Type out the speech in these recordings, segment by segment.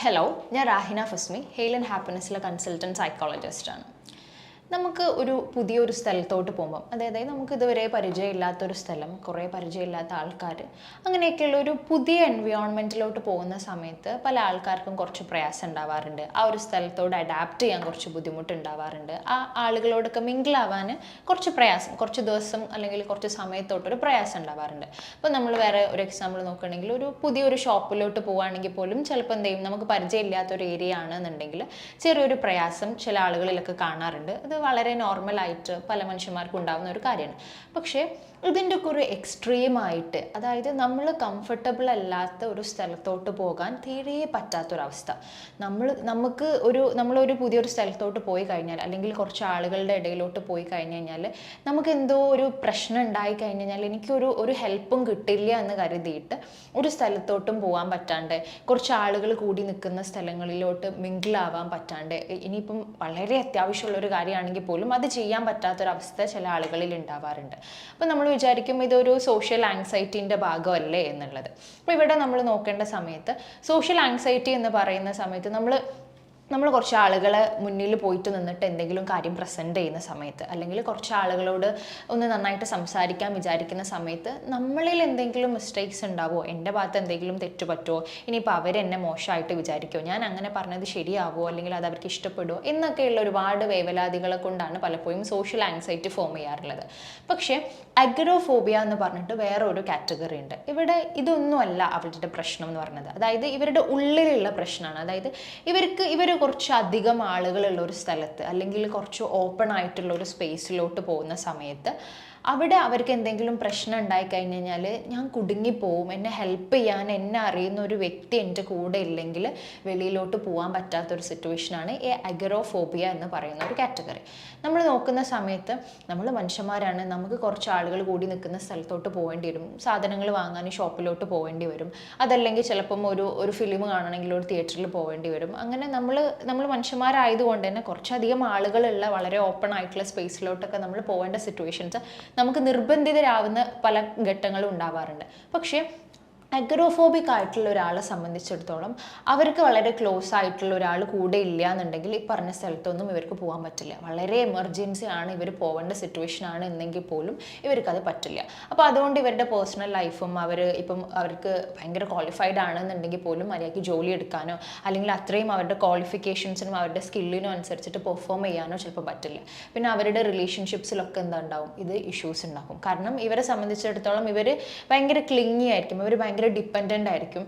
Hello, ഞാൻ രാഹിന Fasmi, hail and ഹാപ്പിനെസ്സിലെ consultant സൈക്കോളജിസ്റ്റാണ്. നമുക്ക് പുതിയൊരു സ്ഥലത്തോട്ട് പോകുമ്പം അതായത് നമുക്ക് ഇതുവരെ പരിചയമില്ലാത്തൊരു സ്ഥലം, കുറേ പരിചയമില്ലാത്ത ആൾക്കാർ, അങ്ങനെയൊക്കെയുള്ള ഒരു പുതിയ എൻവയോൺമെൻറ്റിലോട്ട് പോകുന്ന സമയത്ത് പല ആൾക്കാർക്കും കുറച്ച് പ്രയാസം ഉണ്ടാവാറുണ്ട്. ആ ഒരു സ്ഥലത്തോട് അഡാപ്റ്റ് ചെയ്യാൻ കുറച്ച് ബുദ്ധിമുട്ടുണ്ടാവാറുണ്ട്. ആ ആളുകളോടൊക്കെ മിങ്കിളാവാൻ കുറച്ച് പ്രയാസം, കുറച്ച് ദിവസം അല്ലെങ്കിൽ കുറച്ച് സമയത്തോട്ടൊരു പ്രയാസം ഉണ്ടാവാറുണ്ട്. അപ്പോൾ നമ്മൾ വേറെ ഒരു എക്സാമ്പിൾ നോക്കുകയാണെങ്കിൽ പുതിയൊരു ഷോപ്പിലോട്ട് പോവുകയാണെങ്കിൽ പോലും ചിലപ്പോൾ എന്ത് ചെയ്യും, നമുക്ക് പരിചയമില്ലാത്തൊരു ഏരിയ ആണെന്നുണ്ടെങ്കിൽ ചെറിയൊരു പ്രയാസം ചില ആളുകളിലൊക്കെ കാണാറുണ്ട്. അത് വളരെ നോർമലായിട്ട് പല മനുഷ്യന്മാർക്കും ഉണ്ടാകുന്ന ഒരു കാര്യമാണ്. പക്ഷേ ഇതിൻ്റെ ഒക്കെ ഒരു എക്സ്ട്രീമായിട്ട്, അതായത് നമ്മൾ കംഫർട്ടബിൾ അല്ലാത്ത ഒരു സ്ഥലത്തോട്ട് പോകാൻ തീരെ പറ്റാത്തൊരവസ്ഥ. നമ്മളൊരു പുതിയൊരു സ്ഥലത്തോട്ട് പോയി കഴിഞ്ഞാൽ അല്ലെങ്കിൽ കുറച്ച് ആളുകളുടെ ഇടയിലോട്ട് പോയി കഴിഞ്ഞ് കഴിഞ്ഞാൽ നമുക്ക് എന്തോ ഒരു പ്രശ്നം ഉണ്ടായി കഴിഞ്ഞ് കഴിഞ്ഞാൽ എനിക്കൊരു ഹെൽപ്പും കിട്ടില്ല എന്ന് കരുതിയിട്ട് ഒരു സ്ഥലത്തോട്ടും പോകാൻ പറ്റാണ്ട്, കുറച്ച് ആളുകൾ കൂടി നിൽക്കുന്ന സ്ഥലങ്ങളിലോട്ട് മിങ്കിളാവാൻ പറ്റാണ്ട്, ഇനിയിപ്പം വളരെ അത്യാവശ്യമുള്ളൊരു കാര്യമാണെങ്കിൽ പോലും അത് ചെയ്യാൻ പറ്റാത്തൊരവസ്ഥ ചില ആളുകളിൽ ഉണ്ടാവാറുണ്ട്. അപ്പം നമ്മൾ വിചാരിക്കും ഇതൊരു സോഷ്യൽ ആങ്സൈറ്റീൻ്റെ ഭാഗമല്ലേ എന്നുള്ളത്. അപ്പോൾ ഇവിടെ നമ്മൾ നോക്കേണ്ട സമയത്ത് സോഷ്യൽ ആങ്സൈറ്റി എന്ന് പറയുന്ന സമയത്ത് നമ്മൾ കുറച്ച് ആളുകളെ മുന്നിൽ പോയിട്ട് നിന്നിട്ട് എന്തെങ്കിലും കാര്യം പ്രസൻറ്റ് ചെയ്യുന്ന സമയത്ത്, അല്ലെങ്കിൽ കുറച്ച് ആളുകളോട് ഒന്ന് നന്നായിട്ട് സംസാരിക്കാൻ വിചാരിക്കുന്ന സമയത്ത് നമ്മളിൽ എന്തെങ്കിലും മിസ്റ്റേക്സ് ഉണ്ടാവുമോ, എൻ്റെ ഭാഗത്ത് എന്തെങ്കിലും തെറ്റ് പറ്റുമോ, ഇനിയിപ്പോൾ അവരെന്നെ മോശമായിട്ട് വിചാരിക്കുമോ, ഞാൻ അങ്ങനെ പറഞ്ഞത് ശരിയാവുമോ, അല്ലെങ്കിൽ അത് അവർക്ക് ഇഷ്ടപ്പെടുമോ എന്നൊക്കെയുള്ള ഒരുപാട് വേവലാതികളെ കൊണ്ടാണ് പലപ്പോഴും സോഷ്യൽ ആങ്സൈറ്റി ഫോം ചെയ്യാറുള്ളത്. പക്ഷേ അഗ്രോഫോബിയ എന്ന് പറഞ്ഞിട്ട് വേറെ ഒരു കാറ്റഗറി ഉണ്ട്. ഇവിടെ ഇതൊന്നുമല്ല അവരുടെ പ്രശ്നം എന്ന് പറയുന്നത്. അതായത് ഇവരുടെ ഉള്ളിലുള്ള പ്രശ്നമാണ്. അതായത് ഇവർ കുറച്ച് അധികം ആളുകളുള്ള ഒരു സ്ഥലത്ത് അല്ലെങ്കിൽ കുറച്ച് ഓപ്പൺ ആയിട്ടുള്ള ഒരു സ്പേസിലോട്ട് പോകുന്ന സമയത്ത് അവിടെ അവർക്ക് എന്തെങ്കിലും പ്രശ്നം ഉണ്ടായി കഴിഞ്ഞ് കഴിഞ്ഞാൽ ഞാൻ കുടുങ്ങിപ്പോവും, എന്നെ ഹെൽപ്പ് ചെയ്യാൻ എന്നെ അറിയുന്ന ഒരു വ്യക്തി എൻ്റെ കൂടെ ഇല്ലെങ്കിൽ വെളിയിലോട്ട് പോകാൻ പറ്റാത്തൊരു സിറ്റുവേഷനാണ് ഈ അഗറോഫോബിയ എന്ന് പറയുന്ന ഒരു കാറ്റഗറി. നമ്മൾ നോക്കുന്ന സമയത്ത് നമ്മൾ മനുഷ്യന്മാരാണ്, നമുക്ക് കുറച്ച് ആളുകൾ കൂടി നിൽക്കുന്ന സ്ഥലത്തോട്ട് പോകേണ്ടി വരും, സാധനങ്ങൾ വാങ്ങാൻ ഷോപ്പിലോട്ട് പോകേണ്ടി വരും, അതല്ലെങ്കിൽ ചിലപ്പം ഒരു ഫിലിം കാണണമെങ്കിൽ ഒരു തിയേറ്ററിൽ പോകേണ്ടി വരും. അങ്ങനെ നമ്മൾ മനുഷ്യന്മാരായതുകൊണ്ട് തന്നെ കുറച്ചധികം ആളുകളുള്ള വളരെ ഓപ്പൺ ആയിട്ടുള്ള സ്പേസിലോട്ടൊക്കെ നമ്മൾ പോകേണ്ട സിറ്റുവേഷൻസ് നമുക്ക് നിർബന്ധിതരാവുന്ന പല ഘട്ടങ്ങളും ഉണ്ടാവാറുണ്ട്. പക്ഷേ അഗ്രോഫോബിക് ആയിട്ടുള്ള ഒരാളെ സംബന്ധിച്ചിടത്തോളം അവർക്ക് വളരെ ക്ലോസ് ആയിട്ടുള്ള ഒരാൾ കൂടെ ഇല്ല എന്നുണ്ടെങ്കിൽ ഈ പറഞ്ഞ സ്ഥലത്തൊന്നും ഇവർക്ക് പോകാൻ പറ്റില്ല. വളരെ എമർജൻസി ആണ്, ഇവർ പോകേണ്ട സിറ്റുവേഷൻ ആണ് എന്നെങ്കിൽ പോലും ഇവർക്കത് പറ്റില്ല. അപ്പോൾ അതുകൊണ്ട് ഇവരുടെ പേഴ്സണൽ ലൈഫും അവർക്ക് ഭയങ്കര ക്വാളിഫൈഡ് ആണെന്നുണ്ടെങ്കിൽ പോലും മര്യാദയ്ക്ക് ജോലി എടുക്കാനോ അല്ലെങ്കിൽ അത്രയും അവരുടെ ക്വാളിഫിക്കേഷൻസിനും അവരുടെ സ്കില്ലിനും അനുസരിച്ചിട്ട് പെർഫോം ചെയ്യാനോ ചിലപ്പോൾ പറ്റില്ല. പിന്നെ അവരുടെ റിലേഷൻഷിപ്സിലൊക്കെ എന്താ ഉണ്ടാവും, ഇത് ഇഷ്യൂസ് ഉണ്ടാക്കും. കാരണം ഇവരെ സംബന്ധിച്ചിടത്തോളം ഇവർ ഭയങ്കര ക്ലിങ്ങി ആയിരിക്കും, ഇവർ ഭയങ്കര ഡിപ്പെൻഡൻ്റ് ആയിരിക്കും.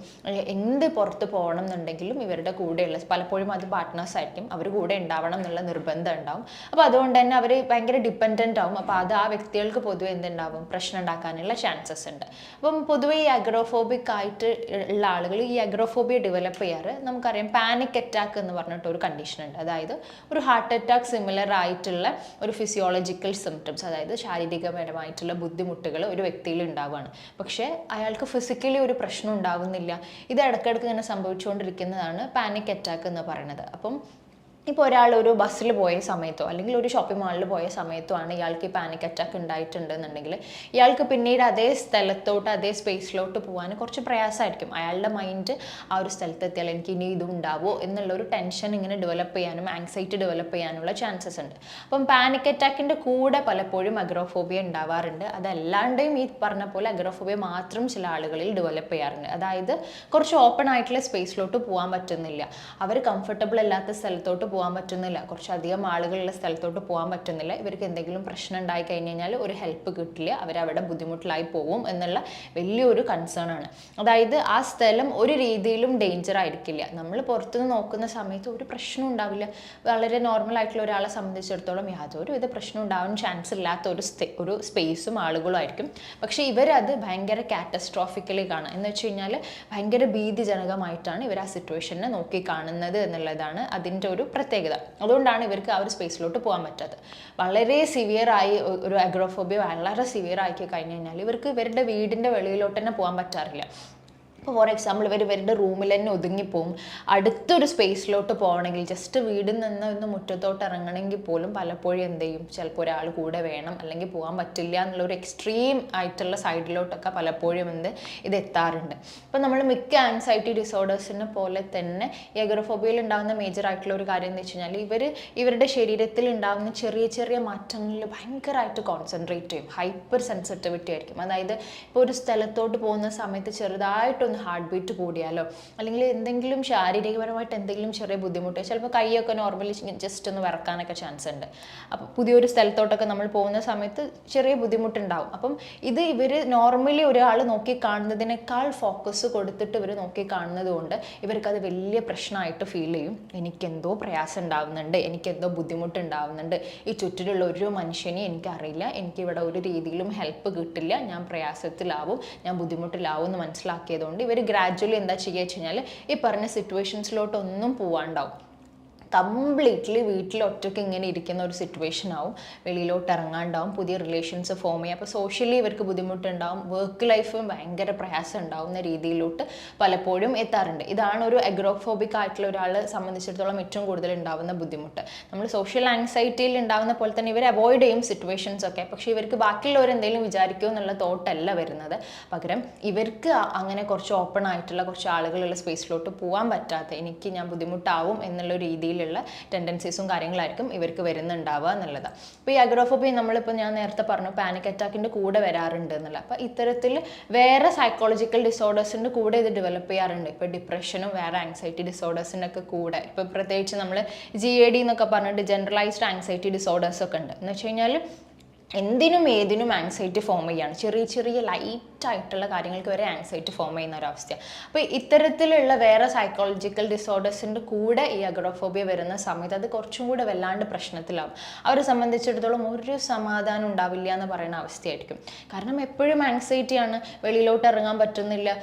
എന്ത് പുറത്ത് പോകണം എന്നുണ്ടെങ്കിലും ഇവരുടെ കൂടെയുള്ള, പലപ്പോഴും അത് പാർട്ട്നേഴ്സ് ആയിരിക്കും, അവർ കൂടെ ഉണ്ടാവണം എന്നുള്ള നിർബന്ധം ഉണ്ടാവും. അപ്പോൾ അതുകൊണ്ട് തന്നെ അവർ ഭയങ്കര ഡിപ്പെൻഡൻ്റ് ആവും. അപ്പോൾ അത് ആ വ്യക്തികൾക്ക് പൊതുവെ എന്തുണ്ടാവും, പ്രശ്നം ഉണ്ടാക്കാനുള്ള ചാൻസസ് ഉണ്ട്. അപ്പം പൊതുവെ ഈ അഗ്രോഫോബിക് ആയിട്ട് ഉള്ള ആളുകൾ ഈ അഗ്രോഫോബിയ ഡെവലപ്പ് ചെയ്യാറ് നമുക്കറിയാം പാനിക് അറ്റാക്ക് എന്ന് പറഞ്ഞിട്ട് ഒരു കണ്ടീഷൻ ഉണ്ട്. അതായത് ഒരു ഹാർട്ട് അറ്റാക്ക് സിമിലർ ആയിട്ടുള്ള ഒരു ഫിസിയോളജിക്കൽ സിംറ്റംസ്, അതായത് ശാരീരികപരമായിട്ടുള്ള ബുദ്ധിമുട്ടുകൾ ഒരു വ്യക്തിയിൽ ഉണ്ടാവുകയാണ്. പക്ഷേ അയാൾക്ക് ഫിസിക്കലി ഒരു പ്രശ്നം ഉണ്ടാകുന്നില്ല. ഇത് ഇടയ്ക്കിടയ്ക്ക് ഇങ്ങനെ സംഭവിച്ചുകൊണ്ടിരിക്കുന്നതാണ് പാനിക് അറ്റാക്ക് എന്ന് പറയുന്നത്. അപ്പം ഇപ്പോൾ ഒരാൾ ഒരു ബസ്സിൽ പോയ സമയത്തോ അല്ലെങ്കിൽ ഒരു ഷോപ്പിംഗ് മാളിൽ പോയ സമയത്തോ ആണ് ഇയാൾക്ക് ഈ പാനിക് അറ്റാക്ക് ഉണ്ടായിട്ടുണ്ടെന്നുണ്ടെങ്കിൽ ഇയാൾക്ക് പിന്നീട് അതേ സ്ഥലത്തോട്ട് അതേ സ്പേസിലോട്ട് പോകാൻ കുറച്ച് പ്രയാസമായിരിക്കും. അയാളുടെ മൈൻഡ് ആ ഒരു സ്ഥലത്തെത്തിയാൽ എനിക്ക് ഇനി ഇതും ഉണ്ടാവുമോ എന്നുള്ളൊരു ടെൻഷൻ ഇങ്ങനെ ഡെവലപ്പ് ചെയ്യാനും ആങ്സൈറ്റി ഡെവലപ്പ് ചെയ്യാനുള്ള ചാൻസസ് ഉണ്ട്. അപ്പം പാനിക് അറ്റാക്കിൻ്റെ കൂടെ പലപ്പോഴും അഗ്രോഫോബിയ ഉണ്ടാവാറുണ്ട്. അതല്ലാണ്ടും ഈ പറഞ്ഞ പോലെ അഗ്രോഫോബിയ മാത്രം ചില ആളുകളിൽ ഡെവലപ്പ് ചെയ്യാറുണ്ട്. അതായത് കുറച്ച് ഓപ്പൺ ആയിട്ടുള്ള സ്പേസിലോട്ട് പോകാൻ പറ്റുന്നില്ല, അവർ കംഫർട്ടബിൾ അല്ലാത്ത സ്ഥലത്തോട്ട് പോകാൻ പറ്റുന്നില്ല, കുറച്ചധികം ആളുകളുള്ള സ്ഥലത്തോട്ട് പോകാൻ പറ്റുന്നില്ല, ഇവർക്ക് എന്തെങ്കിലും പ്രശ്നം ഉണ്ടായി കഴിഞ്ഞ് കഴിഞ്ഞാൽ ഒരു ഹെൽപ്പ് കിട്ടില്ല, അവരവിടെ ബുദ്ധിമുട്ടിലായി പോകും എന്നുള്ള വലിയൊരു കൺസേൺ ആണ്. അതായത് ആ സ്ഥലം ഒരു രീതിയിലും ഡേഞ്ചർ ആയിരിക്കില്ല. നമ്മൾ പുറത്തുനിന്ന് നോക്കുന്ന സമയത്ത് ഒരു പ്രശ്നം ഉണ്ടാവില്ല, വളരെ നോർമൽ ആയിട്ടുള്ള ഒരാളെ സംബന്ധിച്ചിടത്തോളം യാതൊരു വിധ പ്രശ്നം ഉണ്ടാവാൻ ചാൻസ് ഇല്ലാത്ത ഒരു സ്പേസും ആളുകളും ആയിരിക്കും. പക്ഷേ ഇവരത് ഭയങ്കര കാറ്റസ്ട്രോഫിക്കലി കാണുക എന്ന് വെച്ച് കഴിഞ്ഞാൽ ഭയങ്കര ഭീതിജനകമായിട്ടാണ് ഇവർ ആ സിറ്റുവേഷനെ നോക്കി കാണുന്നത് എന്നുള്ളതാണ് അതിൻ്റെ ഒരു പ്രത്യേകത. അതുകൊണ്ടാണ് ഇവർക്ക് ആ ഒരു സ്പേസിലോട്ട് പോകാൻ പറ്റാത്തത്. വളരെ സിവിയറായി ഒരു അഗ്രോഫോബിയ വളരെ സിവിയർ ആക്കി കഴിഞ്ഞ് കഴിഞ്ഞാൽ ഇവർക്ക് ഇവരുടെ വീടിൻ്റെ വെളിയിലോട്ട് തന്നെ പോകാൻ പറ്റാറില്ല. ഇപ്പോൾ ഫോർ എക്സാമ്പിൾ ഇവരുടെ റൂമിൽ തന്നെ ഒതുങ്ങിപ്പോവും. അടുത്തൊരു സ്പേസിലോട്ട് പോകണമെങ്കിൽ ജസ്റ്റ് വീടിൽ നിന്ന് ഒന്ന് മുറ്റത്തോട്ട് ഇറങ്ങണമെങ്കിൽ പോലും പലപ്പോഴും എന്ത് ചെയ്യും, ചിലപ്പോൾ ഒരാൾ കൂടെ വേണം, അല്ലെങ്കിൽ പോകാൻ പറ്റില്ല എന്നുള്ളൊരു എക്സ്ട്രീം ആയിട്ടുള്ള സൈഡിലോട്ടൊക്കെ പലപ്പോഴും ഇത് എത്താറുണ്ട്. ഇപ്പോൾ നമ്മൾ മിക്ക ആൻസൈറ്റി ഡിസോർഡേഴ്സിനെ പോലെ തന്നെ ഈ അഗോറഫോബിയയിൽ ഉണ്ടാകുന്ന മേജർ ആയിട്ടുള്ള ഒരു കാര്യം എന്ന് വെച്ച് കഴിഞ്ഞാൽ ഇവരുടെ ശരീരത്തിൽ ഉണ്ടാകുന്ന ചെറിയ ചെറിയ മാറ്റങ്ങളിൽ ഭയങ്കരമായിട്ട് കോൺസെൻട്രേറ്റ് ചെയ്യും. ഹൈപ്പർ സെൻസിറ്റിവിറ്റി ആയിരിക്കും. അതായത് ഇപ്പോൾ ഒരു സ്ഥലത്തോട്ട് പോകുന്ന സമയത്ത് ചെറുതായിട്ടൊന്ന് ഹാർട്ട് ബീറ്റ് കൂടിയാലോ അല്ലെങ്കിൽ എന്തെങ്കിലും ശാരീരികപരമായിട്ട് എന്തെങ്കിലും ചെറിയ ബുദ്ധിമുട്ട്, ചിലപ്പോൾ കൈയൊക്കെ നോർമലി ജസ്റ്റ് ഒന്ന് വിറക്കാനൊക്കെ ചാൻസ് ഉണ്ട്. അപ്പോൾ പുതിയൊരു സ്ഥലത്തോട്ടൊക്കെ നമ്മൾ പോകുന്ന സമയത്ത് ചെറിയ ബുദ്ധിമുട്ടുണ്ടാവും. അപ്പം ഇവർ നോർമലി ഒരാൾ നോക്കി കാണുന്നതിനേക്കാൾ ഫോക്കസ് കൊടുത്തിട്ട് ഇവർ നോക്കി കാണുന്നത് കൊണ്ട് ഇവർക്കത് വലിയ പ്രശ്നമായിട്ട് ഫീൽ ചെയ്യും. എനിക്കെന്തോ പ്രയാസം ഉണ്ടാവുന്നുണ്ട്, എനിക്കെന്തോ ബുദ്ധിമുട്ടുണ്ടാവുന്നുണ്ട്, ഈ ചുറ്റിലുള്ള ഒരു മനുഷ്യനെ എനിക്കറിയില്ല, എനിക്കിവിടെ ഒരു രീതിയിലും ഹെൽപ്പ് കിട്ടില്ല, ഞാൻ പ്രയാസത്തിലാവും, ഞാൻ ബുദ്ധിമുട്ടിലാവും എന്ന് മനസ്സിലാക്കിയതുകൊണ്ട് ഇവർ ഗ്രാജ്വലി എന്താ ചെയ്യുക വെച്ച് കഴിഞ്ഞാൽ ഈ പറഞ്ഞ സിറ്റുവേഷൻസിലോട്ടൊന്നും പോവാണ്ടാവും. കംപ്ലീറ്റ്ലി വീട്ടിൽ ഒറ്റയ്ക്ക് ഇങ്ങനെ ഇരിക്കുന്ന ഒരു സിറ്റുവേഷൻ ആവും, വെളിയിലോട്ട് ഇറങ്ങാണ്ടാവും, പുതിയ റിലേഷൻസ് ഫോം ചെയ്യുക. അപ്പോൾ സോഷ്യലി ഇവർക്ക് ബുദ്ധിമുട്ടുണ്ടാവും, വർക്ക് ലൈഫും ഭയങ്കര പ്രയാസം ഉണ്ടാവുന്ന രീതിയിലോട്ട് പലപ്പോഴും എത്താറുണ്ട്. ഇതാണ് ഒരു അഗോറഫോബിക് ആയിട്ടുള്ള ഒരാളെ സംബന്ധിച്ചിടത്തോളം ഏറ്റവും കൂടുതൽ ഉണ്ടാവുന്ന ബുദ്ധിമുട്ട്. നമ്മൾ സോഷ്യൽ ആൻസൈറ്റിയിൽ ഉണ്ടാവുന്ന പോലെ തന്നെ ഇവർ അവോയ്ഡ് ചെയ്യും സിറ്റുവേഷൻസ് ഒക്കെ, പക്ഷേ ഇവർക്ക് ബാക്കിയുള്ളവർ എന്തെങ്കിലും വിചാരിക്കുമോ എന്നുള്ള തോട്ടല്ല വരുന്നത്. പകരം ഇവർക്ക് അങ്ങനെ കുറച്ച് ഓപ്പൺ ആയിട്ടുള്ള കുറച്ച് ആളുകളുള്ള സ്പേസിലോട്ട് പോകാൻ പറ്റാത്ത, ഞാൻ ബുദ്ധിമുട്ടാവും എന്നുള്ള രീതിയിൽ ടെൻഡൻസീസും കാര്യങ്ങളായിരിക്കും ഇവർക്ക് വരുന്നുണ്ടാവുക എന്നുള്ളതാണ്. ഇപ്പോൾ ഈ അഗോറഫോബിയ നമ്മളിപ്പോൾ ഞാൻ നേരത്തെ പറഞ്ഞു പാനിക് അറ്റാക്കിൻ്റെ കൂടെ വരാറുണ്ട് എന്നുള്ള. അപ്പോൾ ഇത്തരത്തിൽ വേറെ സൈക്കോളജിക്കൽ ഡിസോർഡേഴ്സിൻ്റെ കൂടെ ഇത് ഡെവലപ്പ് ചെയ്യാറുണ്ട്. ഇപ്പോൾ ഡിപ്രഷനും വേറെ ആങ്സൈറ്റി ഡിസോർഡേഴ്സിനൊക്കെ കൂടെ, ഇപ്പോൾ പ്രത്യേകിച്ച് നമ്മൾ GAD എന്നൊക്കെ പറഞ്ഞിട്ട് ജനറലൈസ്ഡ് ആങ്സൈറ്റി ഡിസോർഡേഴ്സ് ഒക്കെ ഉണ്ട്. എന്ന് വെച്ച് കഴിഞ്ഞാൽ എന്തിനും ഏതിനും ആങ്സൈറ്റി ഫോം ചെയ്യാണ്. ചെറിയ ചെറിയ ലൈറ്റായിട്ടുള്ള കാര്യങ്ങൾക്ക് വരെ ആങ്സൈറ്റി ഫോം ചെയ്യുന്ന ഒരവസ്ഥ. അപ്പോൾ ഇത്തരത്തിലുള്ള വേറെ സൈക്കോളജിക്കൽ ഡിസോർഡേഴ്സിൻ്റെ കൂടെ ഈ അഗോറഫോബിയ വരുന്ന സമയത്ത് അത് കുറച്ചും കൂടെ വല്ലാണ്ട് പ്രശ്നത്തിലാവും. അവരെ സംബന്ധിച്ചിടത്തോളം ഒരു സമാധാനം ഉണ്ടാവില്ല എന്ന് പറയുന്ന അവസ്ഥയായിരിക്കും. കാരണം എപ്പോഴും ആങ്സൈറ്റിയാണ്, വെളിയിലോട്ട് ഇറങ്ങാൻ പറ്റുന്നില്ല,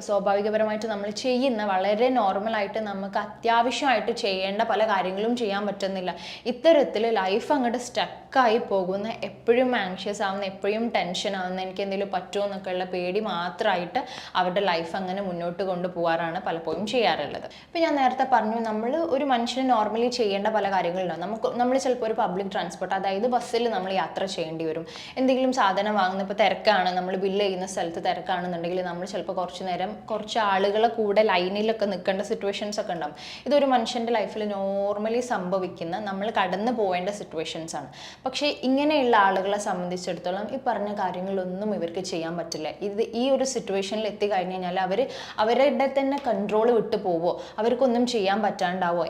സ്വാഭാവികപരമായിട്ട് നമ്മൾ ചെയ്യുന്ന വളരെ നോർമലായിട്ട് നമുക്ക് അത്യാവശ്യമായിട്ട് ചെയ്യേണ്ട പല കാര്യങ്ങളും ചെയ്യാൻ പറ്റുന്നില്ല. ഇത്തരത്തിൽ ലൈഫ് അങ്ങോട്ട് സ്റ്റക്കായി പോകുന്ന, എപ്പോഴും ആങ്ഷ്യസ് ആവുന്ന, എപ്പോഴും ടെൻഷൻ ആവുന്ന, എനിക്ക് എന്തെങ്കിലും പറ്റുമോ എന്നൊക്കെ ഉള്ള പേടി മാത്രമായിട്ട് അവരുടെ ലൈഫ് അങ്ങനെ മുന്നോട്ട് കൊണ്ടുപോകാറാണ് പലപ്പോഴും ചെയ്യാറുള്ളത്. ഇപ്പം ഞാൻ നേരത്തെ പറഞ്ഞു, നമ്മൾ ഒരു മനുഷ്യന് നോർമലി ചെയ്യേണ്ട പല കാര്യങ്ങളുണ്ടാവും. നമ്മൾ ചിലപ്പോൾ ഒരു പബ്ലിക് ട്രാൻസ്പോർട്ട്, അതായത് ബസ്സിൽ നമ്മൾ യാത്ര ചെയ്യേണ്ടി വരും. എന്തെങ്കിലും സാധനം വാങ്ങുന്ന, ഇപ്പോൾ തിരക്കാണ്, നമ്മൾ ബില്ല് ചെയ്യുന്ന സ്ഥലത്ത് തിരക്കാണെന്നുണ്ടെങ്കിൽ നമ്മൾ ചിലപ്പോൾ കുറച്ച് നേരം കുറച്ച് ആളുകളെ കൂടെ ലൈനിലൊക്കെ നിൽക്കേണ്ട സിറ്റുവേഷൻസ് ഒക്കെ ഉണ്ടാവും. ഇതൊരു മനുഷ്യൻ്റെ ലൈഫിൽ നോർമലി സംഭവിക്കുന്ന, നമ്മൾ കടന്നു പോകേണ്ട സിറ്റുവേഷൻസ് ആണ്. പക്ഷേ ഇങ്ങനെയുള്ള ആളുകളെ സംബന്ധിച്ചിടത്തോളം ഈ പറഞ്ഞ കാര്യങ്ങളൊന്നും ഇവർക്ക് ചെയ്യാൻ പറ്റില്ല. ഈ ഒരു സിറ്റുവേഷനിൽ എത്തിക്കഴിഞ്ഞ് കഴിഞ്ഞാൽ അവരുടെ തന്നെ കൺട്രോൾ വിട്ടു പോവോ, അവർക്കൊന്നും ചെയ്യാൻ പറ്റാണ്ടാവോ,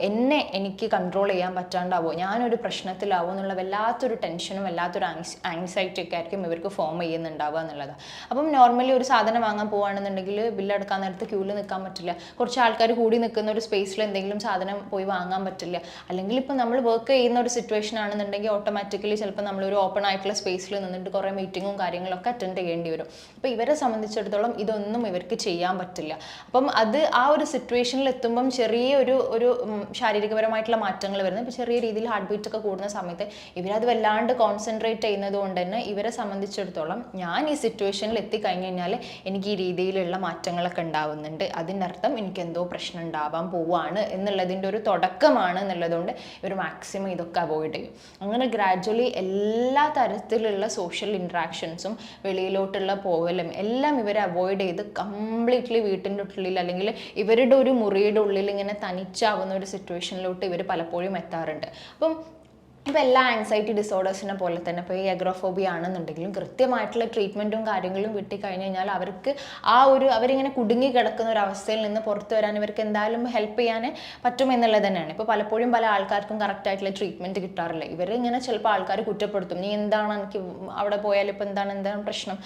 എനിക്ക് കൺട്രോൾ ചെയ്യാൻ പറ്റാണ്ടാവോ, ഞാനൊരു പ്രശ്നത്തിലാവോ എന്നുള്ള വല്ലാത്തൊരു ടെൻഷനും വല്ലാത്തൊരു ആങ്സൈറ്റി ഒക്കെ ആയിരിക്കും ഇവർക്ക് ഫോം ചെയ്യുന്നുണ്ടാവുക എന്നുള്ളതാണ്. അപ്പം നോർമലി ഒരു സാധനം വാങ്ങാൻ പോവുകയാണെന്നുണ്ടെങ്കിൽ ബില്ലടക്കാൻ നേരത്ത് ക്യൂവിൽ നിൽക്കാൻ പറ്റില്ല, കുറച്ച് ആൾക്കാർ കൂടി നിൽക്കുന്ന ഒരു സ്പേസിൽ എന്തെങ്കിലും സാധനം പോയി വാങ്ങാൻ പറ്റില്ല. അല്ലെങ്കിൽ ഇപ്പോൾ നമ്മൾ വർക്ക് ചെയ്യുന്ന ഒരു സിറ്റുവേഷൻ ആണെന്നുണ്ടെങ്കിൽ ഓട്ടോമാറ്റിക്കലി ചിലപ്പോൾ നമ്മളൊരു ഓപ്പൺ ആയിട്ടുള്ള സ്പേസിൽ നിന്നിട്ട് കുറേ മീറ്റിങ്ങും കാര്യങ്ങളൊക്കെ അറ്റൻഡ് ചെയ്യേണ്ടി വരും. അപ്പോൾ ഇവരെ സംബന്ധിച്ചിടത്തോളം ഇതൊന്നും ഇവർക്ക് ചെയ്യാൻ പറ്റില്ല. അപ്പം ആ ഒരു സിറ്റുവേഷനിൽ എത്തുമ്പം ചെറിയ ഒരു ശാരീരികപരമായിട്ടുള്ള മാറ്റങ്ങൾ വരുന്നത്. ഇപ്പോൾ ചെറിയ രീതിയിൽ ഹാർട്ട് ബീറ്റ് ഒക്കെ കൂടുന്ന സമയത്ത് ഇവരത് വല്ലാണ്ട് കോൺസെൻട്രേറ്റ് ചെയ്യുന്നത് കൊണ്ട് തന്നെ ഇവരെ സംബന്ധിച്ചിടത്തോളം ഞാൻ ഈ സിറ്റുവേഷനിൽ എത്തിക്കഴിഞ്ഞ് കഴിഞ്ഞാൽ എനിക്ക് ഈ രീതിയിലുള്ള മാറ്റങ്ങളൊക്കെ ഉണ്ടാവുന്നുണ്ട്, അതിൻ്റെ അർത്ഥം എനിക്ക് എന്തോ പ്രശ്നം ഉണ്ടാവാൻ പോവുകയാണ് എന്നുള്ളതിൻ്റെ ഒരു തുടക്കമാണ് എന്നുള്ളതുകൊണ്ട് ഇവർ മാക്സിമം ഇതൊക്കെ അവോയ്ഡ് ചെയ്യും. അങ്ങനെ ഗ്രാജ്വലി എല്ലാ തരത്തിലുള്ള സോഷ്യൽ ഇൻട്രാക്ഷൻസും വെളിയിലോട്ടുള്ള പോവലും എല്ലാം ഇവരെ അവോയ്ഡ് ചെയ്ത് കംപ്ലീറ്റ്ലി വീട്ടിൻ്റെ ഉള്ളിൽ അല്ലെങ്കിൽ ഇവരുടെ ഒരു മുറിയുടെ ഉള്ളിൽ ഇങ്ങനെ തനിച്ചാവുന്ന ഒരു സിറ്റുവേഷനിലോട്ട് ഇവർ പലപ്പോഴും എത്താറുണ്ട്. അപ്പം ഇപ്പോൾ എല്ലാ ആങ്സൈറ്റി ഡിസോർഡേഴ്സിനെ പോലെ തന്നെ ഇപ്പോൾ ഈ അഗോറഫോബിയ ആണെന്നുണ്ടെങ്കിലും കൃത്യമായിട്ടുള്ള ട്രീറ്റ്മെൻറ്റും കാര്യങ്ങളും കിട്ടിക്കഴിഞ്ഞ് കഴിഞ്ഞാൽ അവർക്ക് അവരിങ്ങനെ കുടുങ്ങി കിടക്കുന്ന ഒരു അവസ്ഥയിൽ നിന്ന് പുറത്തു വരാൻ ഇവർക്ക് എന്തായാലും ഹെൽപ്പ് ചെയ്യാൻ പറ്റുമെന്നുള്ളത് തന്നെയാണ്. ഇപ്പോൾ പലപ്പോഴും പല ആൾക്കാർക്കും കറക്റ്റായിട്ടുള്ള ട്രീറ്റ്മെൻറ്റ് കിട്ടാറില്ല. ഇവരിങ്ങനെ ചിലപ്പോൾ ആൾക്കാർ കുറ്റപ്പെടുത്തും, നീ എന്താണ് എനിക്ക് അവിടെ പോയാൽ ഇപ്പോൾ എന്താണ് പ്രശ്നം,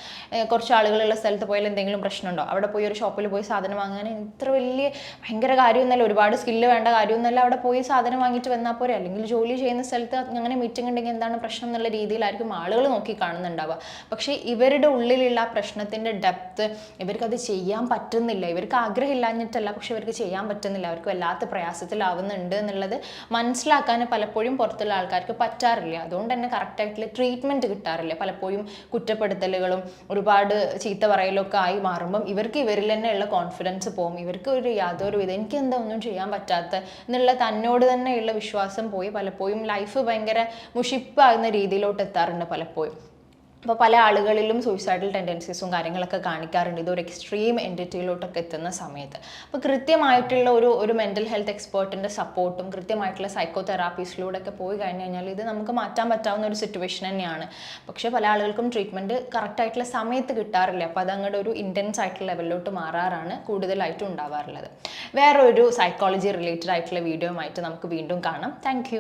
കുറച്ച് ആളുകളുള്ള സ്ഥലത്ത് പോയാൽ എന്തെങ്കിലും പ്രശ്നമുണ്ടോ, അവിടെ പോയി ഒരു ഷോപ്പിൽ പോയി സാധനം വാങ്ങാൻ ഇത്ര വലിയ ഭയങ്കര കാര്യമൊന്നുമല്ല, ഒരുപാട് സ്കില്ല് വേണ്ട കാര്യമൊന്നുമല്ല, അവിടെ പോയി സാധനം വാങ്ങിയിട്ട് വന്നാൽ പോരെ, അല്ലെങ്കിൽ ജോലി ചെയ്യുന്ന സ്ഥലത്ത് അങ്ങനെ മീറ്റിംഗ് ഉണ്ടെങ്കിൽ എന്താണ് പ്രശ്നം എന്നുള്ള രീതിയിലായിരിക്കും ആളുകൾ നോക്കി കാണുന്നുണ്ടാവുക. പക്ഷേ ഇവരുടെ ഉള്ളിലുള്ള ആ പ്രശ്നത്തിൻ്റെ ഡെപ്ത് ഇവർക്കത് ചെയ്യാൻ പറ്റുന്നില്ല. ഇവർക്ക് ആഗ്രഹമില്ലാഞ്ഞിട്ടല്ല, പക്ഷെ ഇവർക്ക് ചെയ്യാൻ പറ്റുന്നില്ല, അവർക്ക് വല്ലാത്ത പ്രയാസത്തിലാവുന്നുണ്ട് എന്നുള്ളത് മനസ്സിലാക്കാൻ പലപ്പോഴും പുറത്തുള്ള ആൾക്കാർക്ക് പറ്റാറില്ല. അതുകൊണ്ട് തന്നെ കറക്റ്റായിട്ടുള്ള ട്രീറ്റ്മെൻറ്റ് കിട്ടാറില്ല. പലപ്പോഴും കുറ്റപ്പെടുത്തലുകളും ഒരുപാട് ചീത്ത പറയലൊക്കെ ആയി മാറുമ്പം ഇവർക്ക് ഇവരിൽ തന്നെയുള്ള കോൺഫിഡൻസ് പോകും. ഇവർക്ക് ഒരു യാതൊരു വിധം എനിക്ക് എന്താ ഒന്നും ചെയ്യാൻ പറ്റാത്ത എന്നുള്ള തന്നോട് തന്നെയുള്ള വിശ്വാസം പോയി പലപ്പോഴും ലൈഫ് ഭയങ്കര മുഷിപ്പാകുന്ന രീതിയിലോട്ട് എത്താറുണ്ട് പലപ്പോഴും. അപ്പോൾ പല ആളുകളിലും സൂയിസൈഡൽ ടെൻഡൻസീസും കാര്യങ്ങളൊക്കെ കാണിക്കാറുണ്ട് ഇതൊരു എക്സ്ട്രീം എൻറ്റിറ്റിയിലോട്ടൊക്കെ എത്തുന്ന സമയത്ത്. അപ്പോൾ കൃത്യമായിട്ടുള്ള ഒരു മെൻ്റൽ ഹെൽത്ത് എക്സ്പേർട്ടിൻ്റെ സപ്പോർട്ടും കൃത്യമായിട്ടുള്ള സൈക്കോ തെറാപ്പീസിലൂടെ ഒക്കെ പോയി കഴിഞ്ഞ് കഴിഞ്ഞാൽ ഇത് നമുക്ക് മാറ്റാൻ പറ്റാവുന്ന ഒരു സിറ്റുവേഷൻ തന്നെയാണ്. പക്ഷേ പല ആളുകൾക്കും ട്രീറ്റ്മെൻറ്റ് കറക്റ്റായിട്ടുള്ള സമയത്ത് കിട്ടാറില്ല. അപ്പോൾ അത് അങ്ങോട്ട് ഒരു ഇൻറ്റൻസ് ആയിട്ടുള്ള ലെവലിലോട്ട് മാറാറാണ് കൂടുതലായിട്ടും ഉണ്ടാവാറുള്ളത്. വേറൊരു സൈക്കോളജി റിലേറ്റഡ് ആയിട്ടുള്ള വീഡിയോ ആയിട്ട് നമുക്ക് വീണ്ടും കാണാം. താങ്ക്